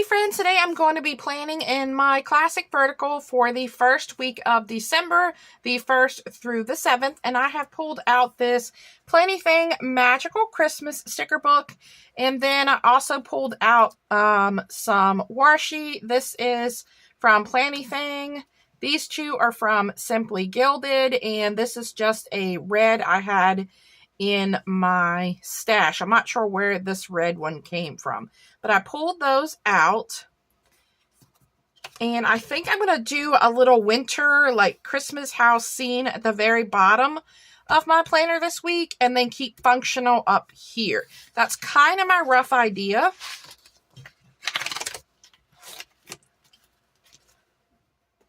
Hey friends, today I'm going to be planning in my classic vertical for the first week of December, the 1st through the 7th, and I have pulled out this Planning Magical Christmas sticker book, and then I also pulled out some washi. This is from Planning. These two are from Simply Gilded, and this is just a red I had in my stash. I'm not sure where this red one came from, but I pulled those out, and I think I'm going to do a little winter, like Christmas house scene at the very bottom of my planner this week, and then keep functional up here. That's kind of my rough idea.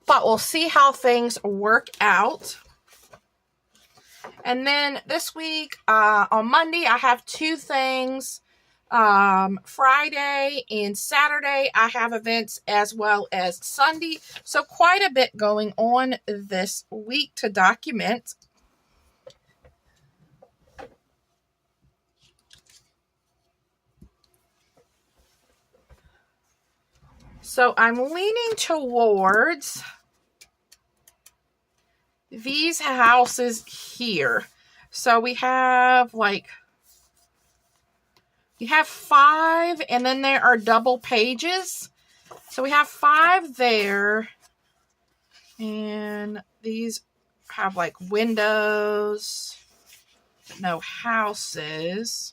But we'll see how things work out. And then this week, on Monday, I have two things. Friday and Saturday, I have events as well as Sunday. So quite a bit going on this week to document. So I'm leaning towards these houses here. So we have 5, and then there are double pages. So we have 5 there, and these have like windows, no houses.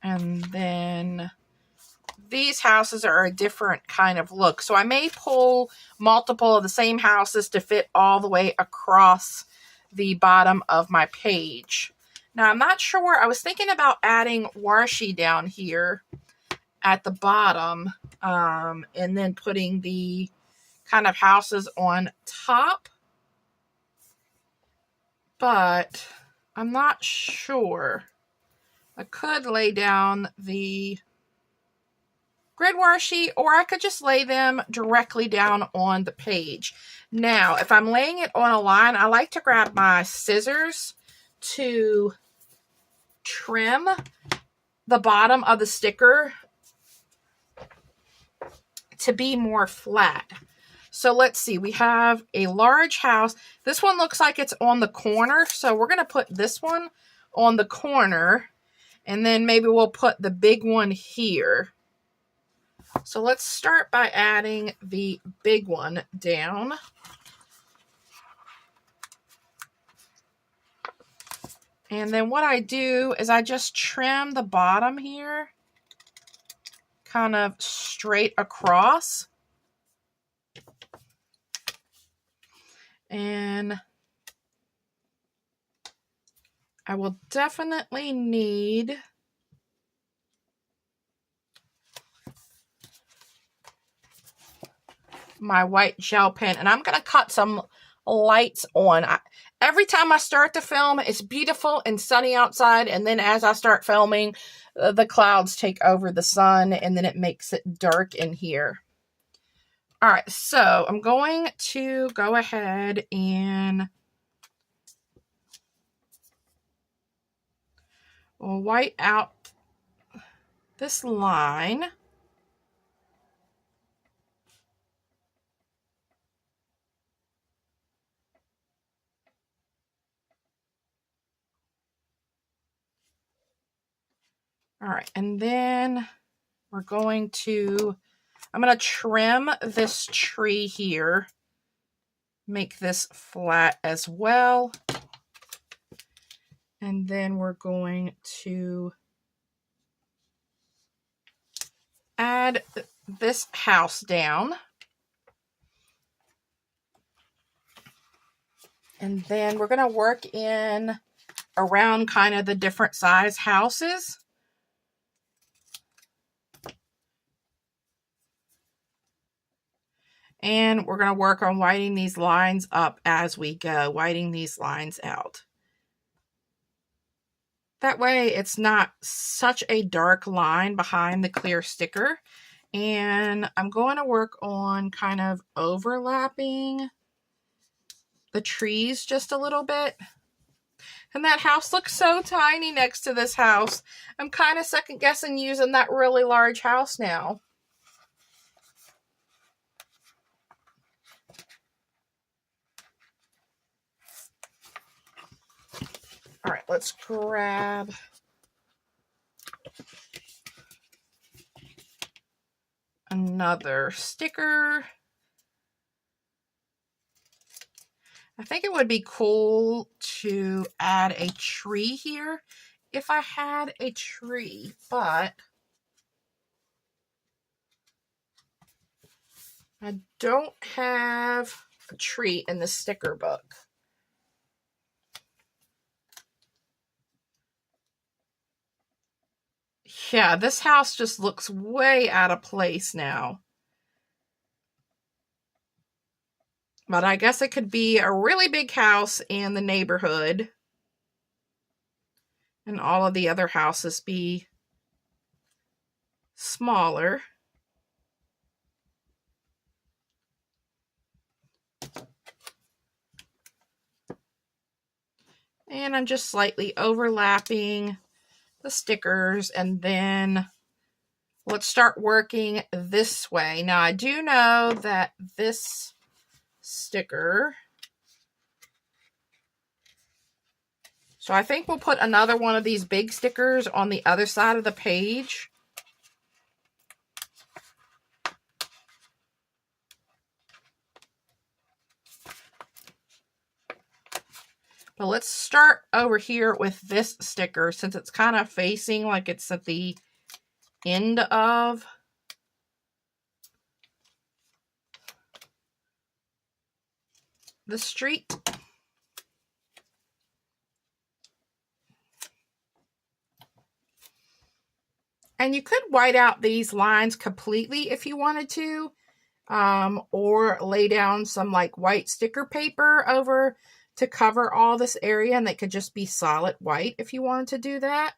And then these houses are a different kind of look. So I may pull multiple of the same houses to fit all the way across the bottom of my page. Now, I'm not sure. I was thinking about adding washi down here at the bottom, and then putting the kind of houses on top. But I'm not sure. I could lay down the grid washi, or I could just lay them directly down on the page. Now, if I'm laying it on a line, I like to grab my scissors to trim the bottom of the sticker to be more flat. So let's see, we have a large house. This one looks like it's on the corner, so we're going to put this one on the corner, and then maybe we'll put the big one here. So let's start by adding the big one down. And then what I do is I just trim the bottom here, kind of straight across. And I will definitely need my white gel pen, and I'm going to cut some lights on. Every time I start to film, it's beautiful and sunny outside, and then as I start filming, the clouds take over the sun, and then it makes it dark in here. All right, so I'm going to go ahead and white out this line. All right, and then I'm going to trim this tree here, make this flat as well. And then we're going to add this house down. And then we're going to work in around kind of the different size houses. And we're going to work on whitening these lines up as we go, whitening these lines out. That way it's not such a dark line behind the clear sticker. And I'm going to work on kind of overlapping the trees just a little bit. And that house looks so tiny next to this house. I'm kind of second guessing using that really large house now. All right, let's grab another sticker. I think it would be cool to add a tree here if I had a tree, but I don't have a tree in the sticker book. Yeah, this house just looks way out of place now. But I guess it could be a really big house in the neighborhood. And all of the other houses be smaller. And I'm just slightly overlapping the stickers, and then let's start working this way. Now I do know that this sticker, so I think we'll put another one of these big stickers on the other side of the page. But let's start over here with this sticker since it's kind of facing like it's at the end of the street. And you could white out these lines completely if you wanted to, or lay down some like white sticker paper over to cover all this area, and they could just be solid white if you wanted to do that.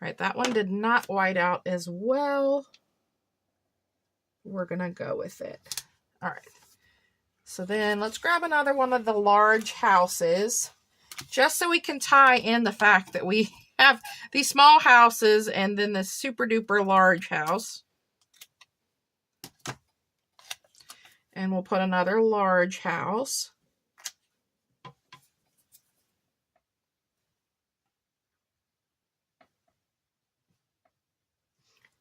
All right, that one did not white out as well. We're gonna go with it. All right, so then let's grab another one of the large houses, just so we can tie in the fact that we have these small houses and then this super duper large house. And we'll put another large house.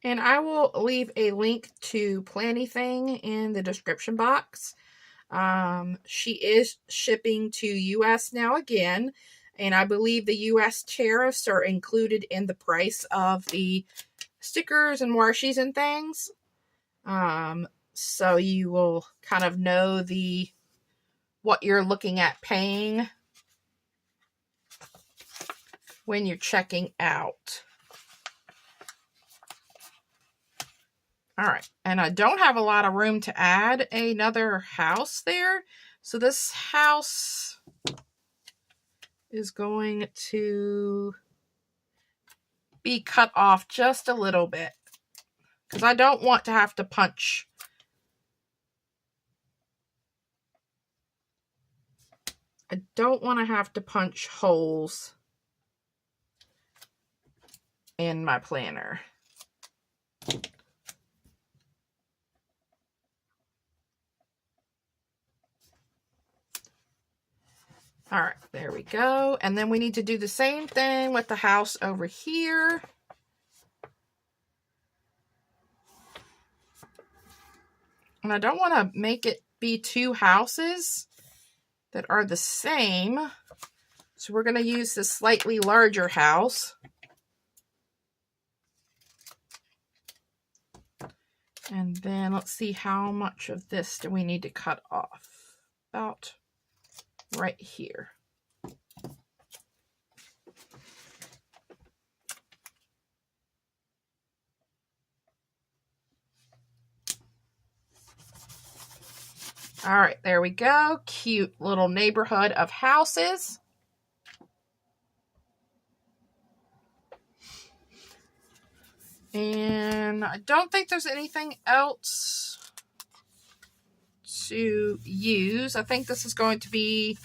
And I will leave a link to Plannything in the description box. She is shipping to US now again, and I believe the US tariffs are included in the price of the stickers and washies and things. So you will kind of know what you're looking at paying when you're checking out. All right, and I don't have a lot of room to add another house there. So this house is going to be cut off just a little bit because I don't want to have to punch. I don't want to have to punch holes in my planner. All right, there we go. And then we need to do the same thing with the house over here. And I don't want to make it be two houses that are the same. So we're going to use this slightly larger house. And then let's see, how much of this do we need to cut off? About right here. All right, there we go. Cute little neighborhood of houses. And I don't think there's anything else to use. I think this is going to be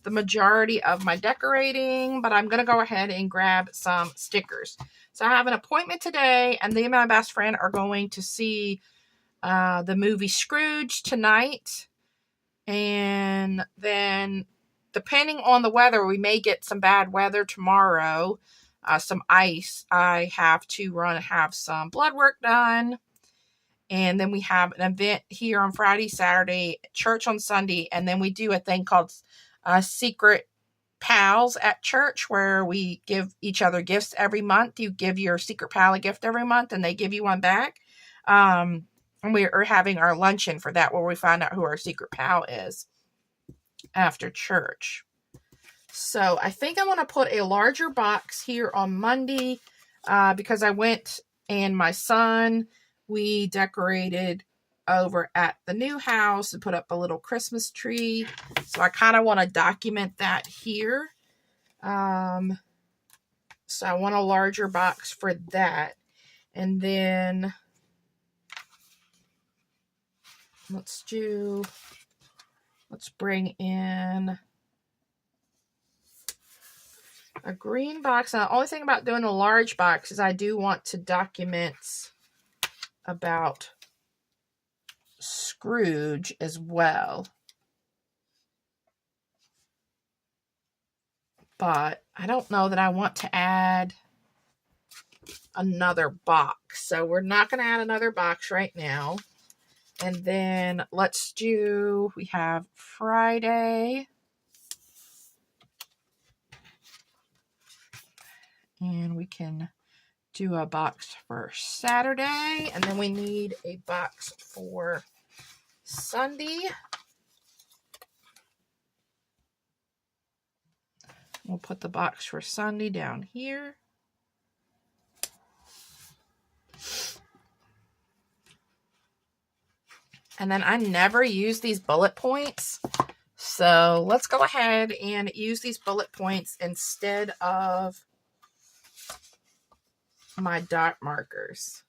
the majority of my decorating, but I'm going to go ahead and grab some stickers. So I have an appointment today, and me and my best friend are going to see the movie Scrooge tonight. And then, depending on the weather, we may get some bad weather tomorrow. Some ice. I have to have some blood work done. And then we have an event here on Friday, Saturday, church on Sunday. And then we do a thing called Secret Pals at church, where we give each other gifts every month. You give your secret pal a gift every month, and they give you one back. And we are having our luncheon for that, where we find out who our secret pal is after church. So I think I want to put a larger box here on Monday because I went and my son, we decorated over at the new house and put up a little Christmas tree. So I kind of want to document that here. So I want a larger box for that. And then let's bring in a green box. Now, the only thing about doing a large box is I do want to document about Scrooge as well. But I don't know that I want to add another box. So we're not going to add another box right now. And then we have Friday. And we can do a box for Saturday. And then we need a box for Sunday. We'll put the box for Sunday down here. And then I never use these bullet points. So let's go ahead and use these bullet points instead of my dot markers.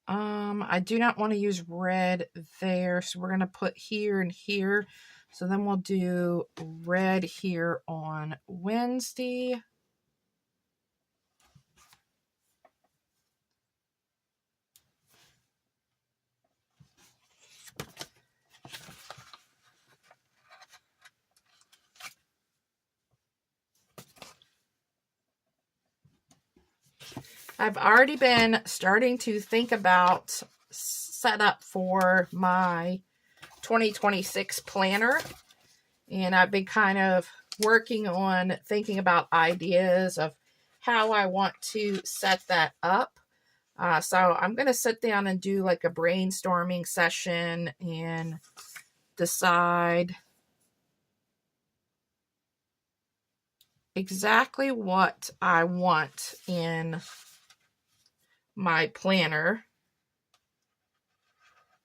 I do not want to use red there, so we're going to put here and here. So then we'll do red here on Wednesday. I've already been starting to think about setup for my 2026 planner. And I've been kind of working on thinking about ideas of how I want to set that up. So I'm going to sit down and do like a brainstorming session and decide exactly what I want in my planner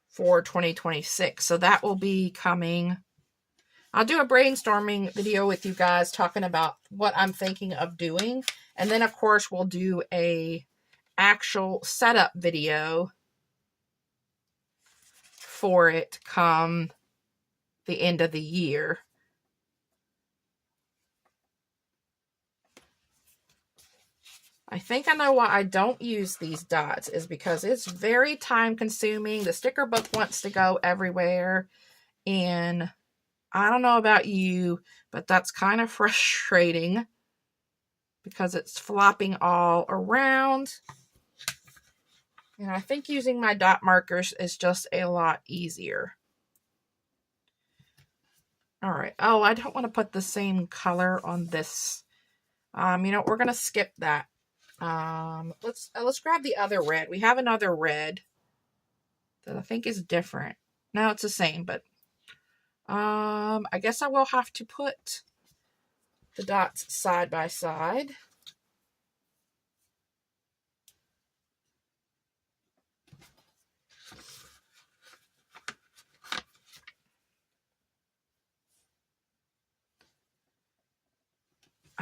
for 2026. So that will be coming. I'll do a brainstorming video with you guys talking about what I'm thinking of doing. And then of course we'll do a actual setup video for it come the end of the year. I think I know why I don't use these dots is because it's very time consuming. The sticker book wants to go everywhere. And I don't know about you, but that's kind of frustrating because it's flopping all around. And I think using my dot markers is just a lot easier. All right. Oh, I don't want to put the same color on this. We're going to skip that. Let's grab the other red. We have another red that I think is different. No, it's the same, but I guess I will have to put the dots side by side.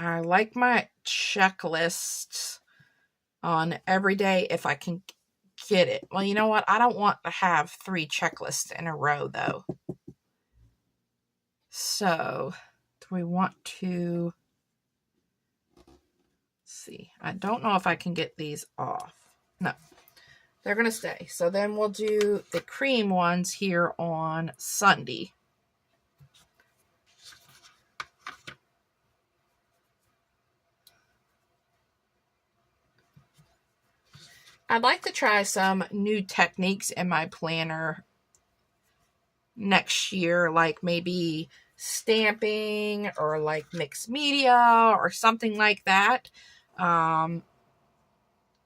I like my checklists on every day if I can get it. Well, you know what? I don't want to have 3 checklists in a row, though. So, do we want to... see. I don't know if I can get these off. No. They're going to stay. So then we'll do the cream ones here on Sunday. I'd like to try some new techniques in my planner next year, like maybe stamping or like mixed media or something like that.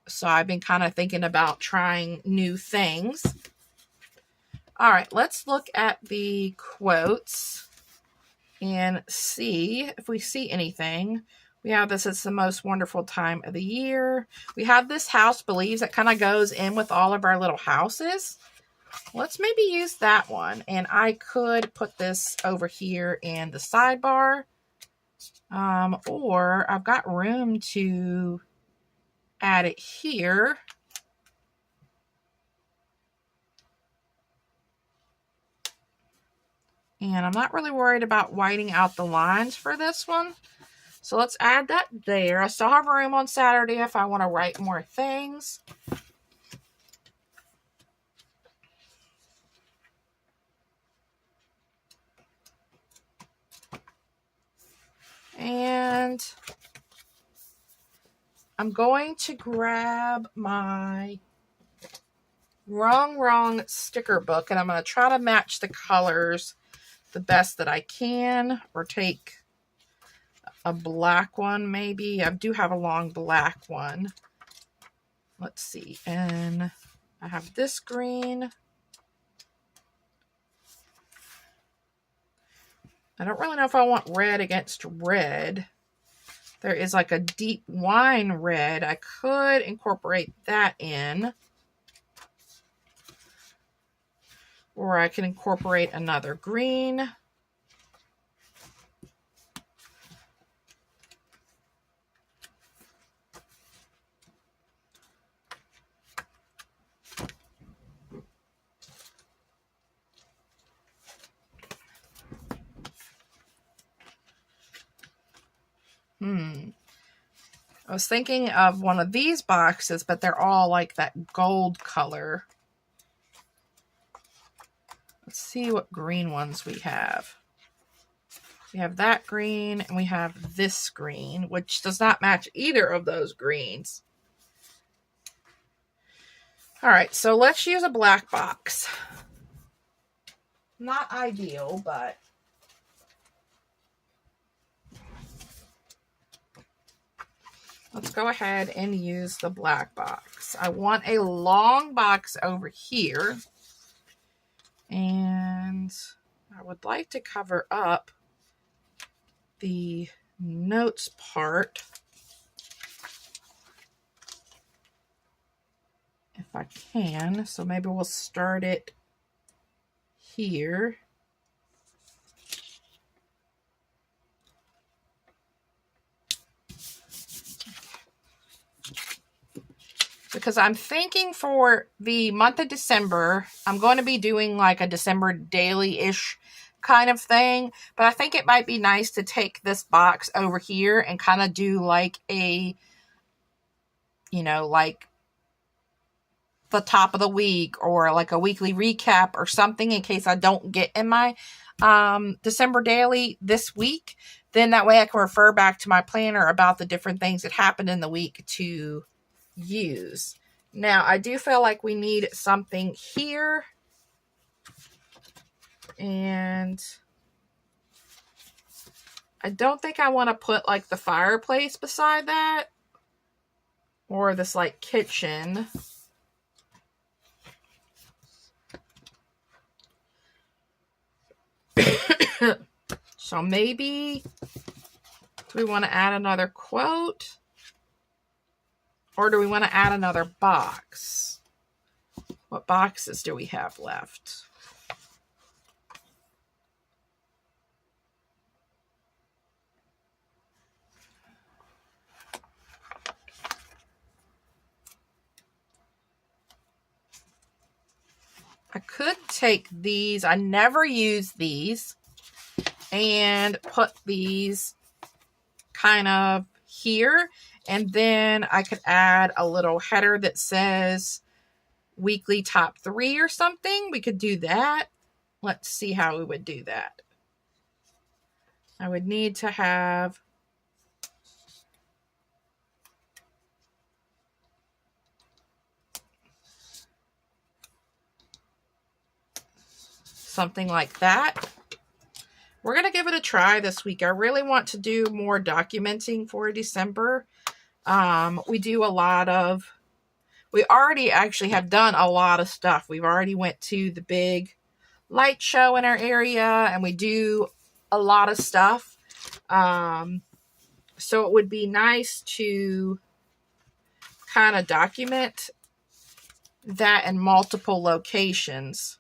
So I've been kind of thinking about trying new things. All right, let's look at the quotes and see if we see anything. We have this, it's the most wonderful time of the year. We have this house believes that kind of goes in with all of our little houses. Let's maybe use that one. And I could put this over here in the sidebar. Or I've got room to add it here. And I'm not really worried about whiting out the lines for this one. So let's add that there. I still have room on Saturday if I want to write more things. And I'm going to grab my wrong sticker book and I'm going to try to match the colors the best that I can, or take a black one maybe. I do have a long black one. Let's see. And I have this green. I don't really know if I want red against red. There is like a deep wine red. I could incorporate that in. Or I can incorporate another green. I was thinking of one of these boxes, but they're all like that gold color. Let's see what green ones we have. We have that green and we have this green, which does not match either of those greens. All right, so let's use a black box. Not ideal, but let's go ahead and use the black box. I want a long box over here. And I would like to cover up the notes part if I can. So maybe we'll start it here. Because I'm thinking for the month of December, I'm going to be doing like a December daily-ish kind of thing. But I think it might be nice to take this box over here and kind of do like a, you know, like the top of the week or like a weekly recap or something in case I don't get in my December daily this week. Then that way I can refer back to my planner about the different things that happened in the week to use. Now, I do feel like we need something here. And I don't think I want to put like the fireplace beside that. Or this like kitchen. So maybe, do we want to add another quote? Or do we want to add another box? What boxes do we have left? I could take these, I never use these, and put these kind of here, and then I could add a little header that says weekly top 3 or something. We could do that. Let's see how we would do that. I would need to have something like that. We're going to give it a try this week. I really want to do more documenting for December. We do a lot of, we already actually have done a lot of stuff. We've already went to the big light show in our area, and we do a lot of stuff. So it would be nice to kind of document that in multiple locations.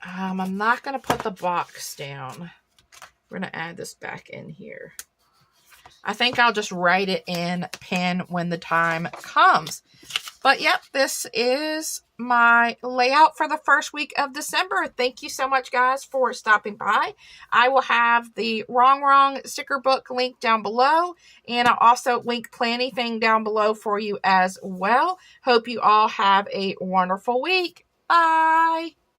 I'm not going to put the box down. We're going to add this back in here. I think I'll just write it in pen when the time comes. But yep, this is my layout for the first week of December. Thank you so much, guys, for stopping by. I will have the Wrong sticker book link down below, and I'll also link Plannything down below for you as well. Hope you all have a wonderful week. Bye.